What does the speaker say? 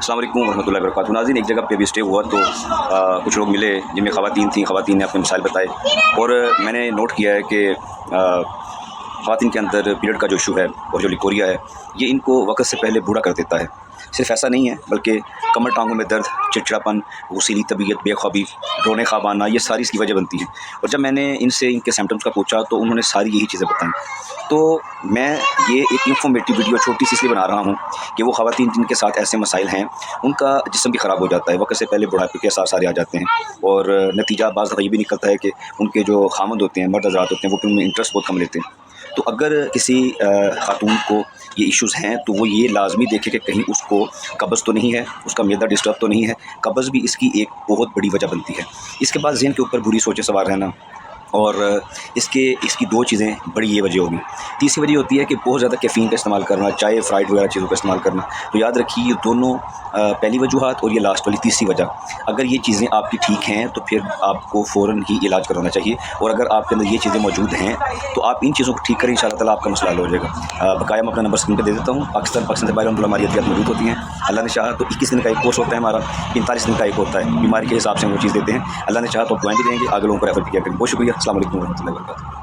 अस्सलाम वालेकुम वरहमतुल्लाहि वबरकातुहू। नाज़रीन, एक जगह पे अभी स्टे हुआ तो कुछ लोग मिले जिनमें ख़वातीन थीं। ख़वातीन ने अपने मसाइल बताए और मैंने नोट किया है कि ख़वातीन के अंदर पीरियड का जो इशू है और जो लिकोरिया है, ये इनको वक्त से पहले बूढ़ा कर देता है। सिर्फ ऐसा नहीं है बल्कि कमर टांगों में दर्द, चिड़चिड़ापन, गुस्सीली तबीयत, बेख्वाबी, रोने ख़्वाब आना, ये सारी इसकी वजह बनती है। और जब मैंने इनसे इनके सिम्पटम्स का पूछा तो उन्होंने सारी यही चीज़ें बताई। तो मैं ये एक इन्फॉर्मेटिव वीडियो छोटी सी इसलिए बना रहा हूँ कि वो ख़वातीन जिनके साथ ऐसे मसाइल हैं, उनका जिस्म भी ख़राब हो जाता है, वक्त से पहले बुढ़ापे के आसार सारे आ जाते हैं और नतीजा बाज़ दफ़ा ये भी निकलता है कि उनके जो खामद होते हैं, मर्द हज़रात होते हैं, वो फिर उनमें इंटरेस्ट बहुत कम लेते हैं। तो अगर किसी खातून को ये इश्यूज़ हैं तो वो ये लाजमी देखे कि कहीं उसको कब्ज़ तो नहीं है, उसका मैदा डिस्टर्ब तो नहीं है। कब्ज़ भी इसकी एक बहुत बड़ी वजह बनती है। इसके बाद ज़हन के ऊपर बुरी सोचें सवार रहना और इसकी दो चीज़ें बड़ी ये वजह होगी। तीसरी वजह होती है कि बहुत ज़्यादा कैफ़ीन का इस्तेमाल करना, चाय, फ्राइड वगैरह चीज़ों का इस्तेमाल करना। तो याद रखिए ये दोनों पहली वजूहात और ये लास्ट वाली तीसरी वजह, अगर ये चीज़ें आपकी ठीक हैं तो फिर आपको फ़ौरन ही इलाज करवाना चाहिए। और अगर आपके अंदर ये चीज़ें मौजूद हैं तो आप इन चीज़ों को ठीक करें, इंशाअल्लाह ताला आपका मसला हल हो जाएगा। बकाया मैं अपना नंबर स्क्रीन पर दे देता हूँ। पाकिस्तान से बाहर हमारी अहतियात मौजूद होती हैं। अल्लाह ने चाहा तो 21 दिन का एक कोर्स होता है हमारा, 45 दिन का एक होता है। बीमारी के हिसाब से हम वो चीज़ देते हैं। अल्लाह ने चाहा तो दुआएं भी देंगे, आगे लोगों को रेफर भी किया करें। बहुत शुक्रिया। अस्सलाम वालेकुम वरहमतुल्लाहि वबरकातुहू।